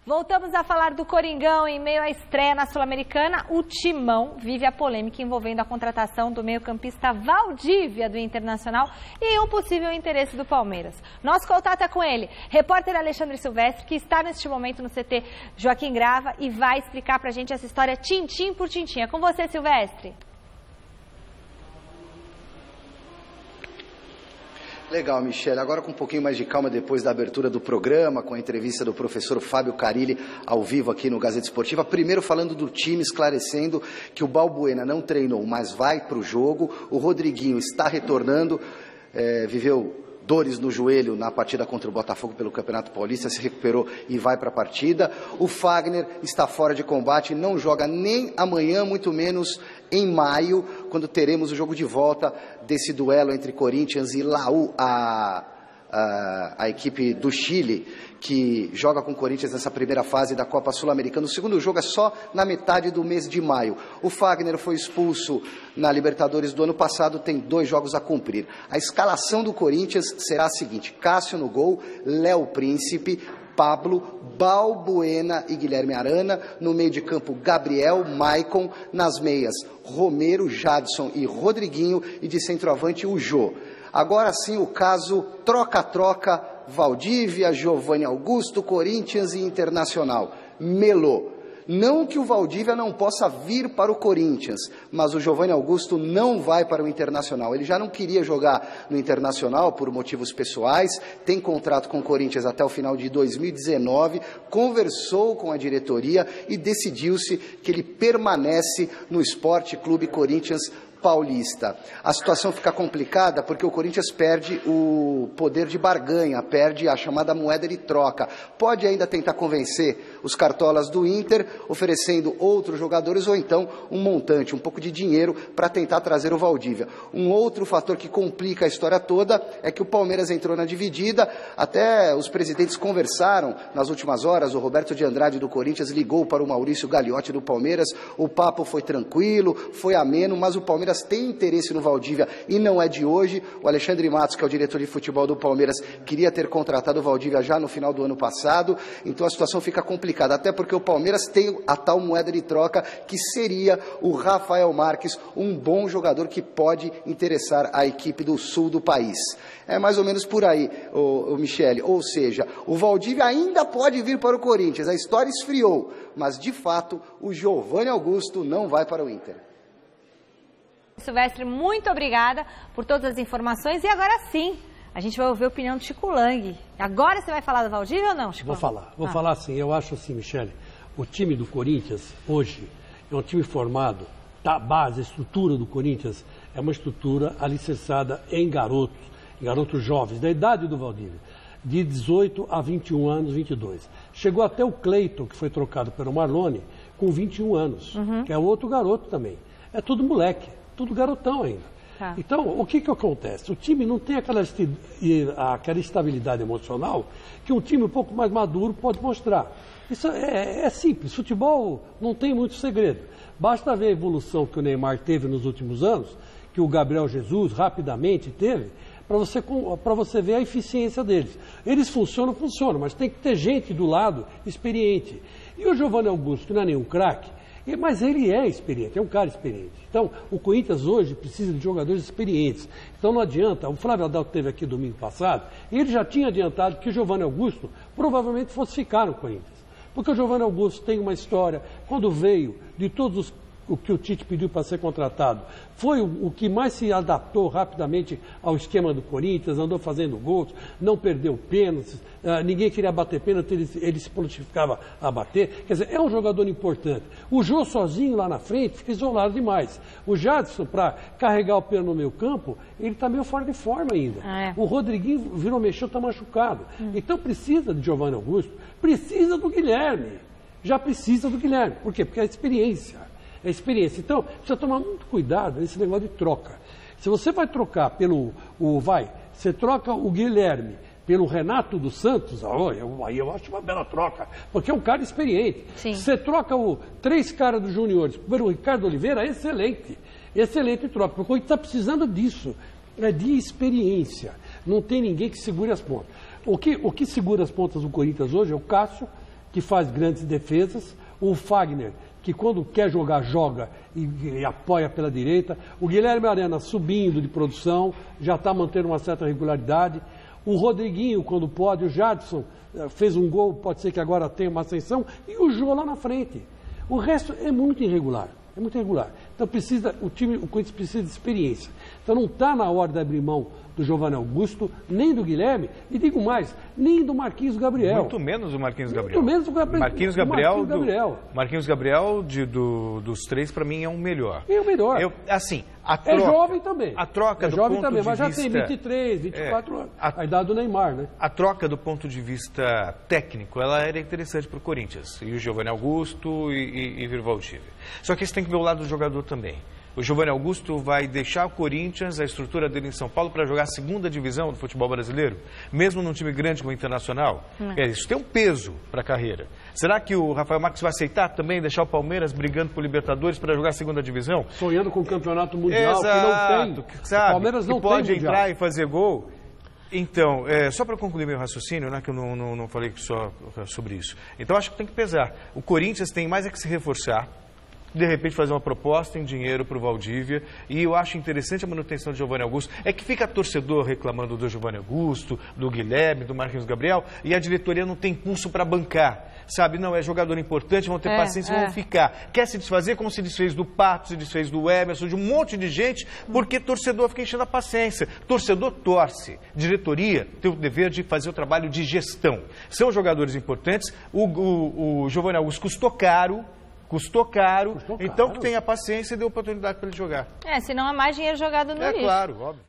Voltamos a falar do Coringão. Em meio à estreia na Sul-Americana, o Timão vive a polêmica envolvendo a contratação do meio-campista Valdívia do Internacional e um possível interesse do Palmeiras. Nosso contato é com ele, repórter Alexandre Silvestre, que está neste momento no CT Joaquim Grava e vai explicar pra gente essa história tintim por tintim. É com você, Silvestre. Legal, Michele. Agora com um pouquinho mais de calma depois da abertura do programa, com a entrevista do professor Fábio Carilli ao vivo aqui no Gazeta Esportiva. Primeiro falando do time, esclarecendo que o Balbuena não treinou, mas vai para o jogo. O Rodriguinho está retornando, viveu dores no joelho na partida contra o Botafogo pelo Campeonato Paulista, se recuperou e vai para a partida. O Fagner está fora de combate, não joga nem amanhã, muito menos em maio, quando teremos o jogo de volta desse duelo entre Corinthians e Laú, a equipe do Chile, que joga com o Corinthians nessa primeira fase da Copa Sul-Americana. O segundo jogo é só na metade do mês de maio. O Fagner foi expulso na Libertadores do ano passado, tem 2 jogos a cumprir. A escalação do Corinthians será a seguinte: Cássio no gol, Léo Príncipe, Pablo, Balbuena e Guilherme Arana, no meio de campo Gabriel, Maicon, nas meias Romero, Jadson e Rodriguinho, e de centroavante o Jô. Agora sim o caso troca-troca, Valdívia, Giovanni Augusto, Corinthians e Internacional. Melô. Não que o Valdívia não possa vir para o Corinthians, mas o Giovanni Augusto não vai para o Internacional. Ele já não queria jogar no Internacional por motivos pessoais, tem contrato com o Corinthians até o final de 2019, conversou com a diretoria e decidiu-se que ele permanece no Sport Clube Corinthians Paulista. A situação fica complicada porque o Corinthians perde o poder de barganha, perde a chamada moeda de troca. Pode ainda tentar convencer os cartolas do Inter, oferecendo outros jogadores ou então um montante, um pouco de dinheiro para tentar trazer o Valdívia. Um outro fator que complica a história toda é que o Palmeiras entrou na dividida, até os presidentes conversaram nas últimas horas. O Roberto de Andrade do Corinthians ligou para o Maurício Gagliotti do Palmeiras, o papo foi tranquilo, foi ameno, mas o Palmeiras tem interesse no Valdívia e não é de hoje. O Alexandre Matos, que é o diretor de futebol do Palmeiras, queria ter contratado o Valdívia já no final do ano passado, então a situação fica complicada, até porque o Palmeiras tem a tal moeda de troca que seria o Rafael Marques, um bom jogador que pode interessar a equipe do sul do país. É mais ou menos por aí, o Michele, ou seja, o Valdívia ainda pode vir para o Corinthians, a história esfriou, mas de fato o Giovanni Augusto não vai para o Inter. Silvestre, muito obrigada por todas as informações. E agora sim, a gente vai ouvir a opinião do Chico Lang. Agora você vai falar do Valdívia ou não, Chico? Vou falar sim. Eu acho assim, Michele, o time do Corinthians hoje é um time formado, da base, a estrutura do Corinthians é uma estrutura alicerçada em garotos jovens, da idade do Valdívia, de 18 a 21 anos, 22. Chegou até o Cleiton, que foi trocado pelo Marlone, com 21 anos, que é outro garoto também. É tudo moleque. Tudo garotão ainda. Tá. Então, o que acontece? O time não tem aquela estabilidade emocional que um time um pouco mais maduro pode mostrar. Isso é simples. Futebol não tem muito segredo. Basta ver a evolução que o Neymar teve nos últimos anos, que o Gabriel Jesus rapidamente teve, para você ver a eficiência deles. Eles funcionam, mas tem que ter gente do lado experiente. E o Giovanni Augusto, que não é nenhum craque, mas ele é experiente, é um cara experiente. Então, o Corinthians hoje precisa de jogadores experientes. Então, não adianta. O Flávio Adalto esteve aqui domingo passado e ele já tinha adiantado que o Giovanni Augusto provavelmente fosse ficar no Corinthians. Porque o Giovanni Augusto tem uma história, quando veio de todos o que o Tite pediu para ser contratado, foi o que mais se adaptou rapidamente ao esquema do Corinthians, andou fazendo gols, não perdeu pênaltis, ninguém queria bater pênalti, ele se prontificava a bater. Quer dizer, é um jogador importante. O Jô sozinho lá na frente fica isolado demais. O Jadson, para carregar o pênalti no meio campo, ele está meio fora de forma ainda. O Rodriguinho mexeu, está machucado. Então precisa de Giovanni Augusto, precisa do Guilherme. Já precisa do Guilherme. Por quê? Porque é experiência. É experiência. Então, precisa tomar muito cuidado nesse negócio de troca. Se você vai trocar você troca o Guilherme pelo Renato dos Santos, aí eu acho uma bela troca, porque é um cara experiente. Sim. Você troca 3 caras dos juniores pelo Ricardo Oliveira, excelente. Excelente troca, porque a gente está precisando disso, de experiência. Não tem ninguém que segure as pontas. O que segura as pontas do Corinthians hoje é o Cássio que faz grandes defesas, o Fagner, que quando quer jogar, joga e apoia pela direita, o Guilherme Arana subindo de produção, já está mantendo uma certa regularidade, o Rodriguinho, quando pode, o Jadson fez um gol, pode ser que agora tenha uma ascensão, e o Jô lá na frente. O resto é muito irregular. É muito irregular. Então o Corinthians precisa de experiência. Então não está na hora de abrir mão do Giovanni Augusto, nem do Guilherme, e digo mais, nem do Marquinhos Gabriel. Muito menos do Marquinhos Gabriel. Muito menos do Marquinhos Gabriel. Marquinhos Gabriel, dos três, para mim, é o melhor. É o melhor. A troca, é jovem também. A troca do jovem ponto também, de mas já vista, tem 23, 24 anos. A idade do Neymar, né? A troca do ponto de vista técnico, ela era interessante para o Corinthians. E o Giovanni Augusto e o Valdívia. Só que você tem que ver o lado do jogador também. O Giovanni Augusto vai deixar o Corinthians, a estrutura dele em São Paulo, para jogar a segunda divisão do futebol brasileiro, mesmo num time grande como o Internacional. Isso tem um peso para a carreira. Será que o Rafael Marques vai aceitar também deixar o Palmeiras brigando por Libertadores para jogar a segunda divisão? Sonhando com o campeonato mundial, Exato, que não tem. Sabe, o Palmeiras não que pode tem entrar e fazer gol. Então, só para concluir meu raciocínio, né, que eu não falei só sobre isso. Então, acho que tem que pesar. O Corinthians tem mais que se reforçar. De repente fazer uma proposta em dinheiro para o Valdívia, e eu acho interessante a manutenção do Giovanni Augusto. É que fica torcedor reclamando do Giovanni Augusto, do Guilherme, do Marquinhos Gabriel, e a diretoria não tem pulso para bancar. Sabe, não, é jogador importante, vão ter paciência e vão ficar. Quer se desfazer como se desfez do Pato, se desfez do Emerson, de um monte de gente, porque torcedor fica enchendo a paciência. Torcedor torce. Diretoria tem o dever de fazer o trabalho de gestão. São jogadores importantes. O Giovanni Augusto custou caro, então que tenha paciência e dê oportunidade para ele jogar. Senão é mais dinheiro jogado no lixo. Claro, óbvio.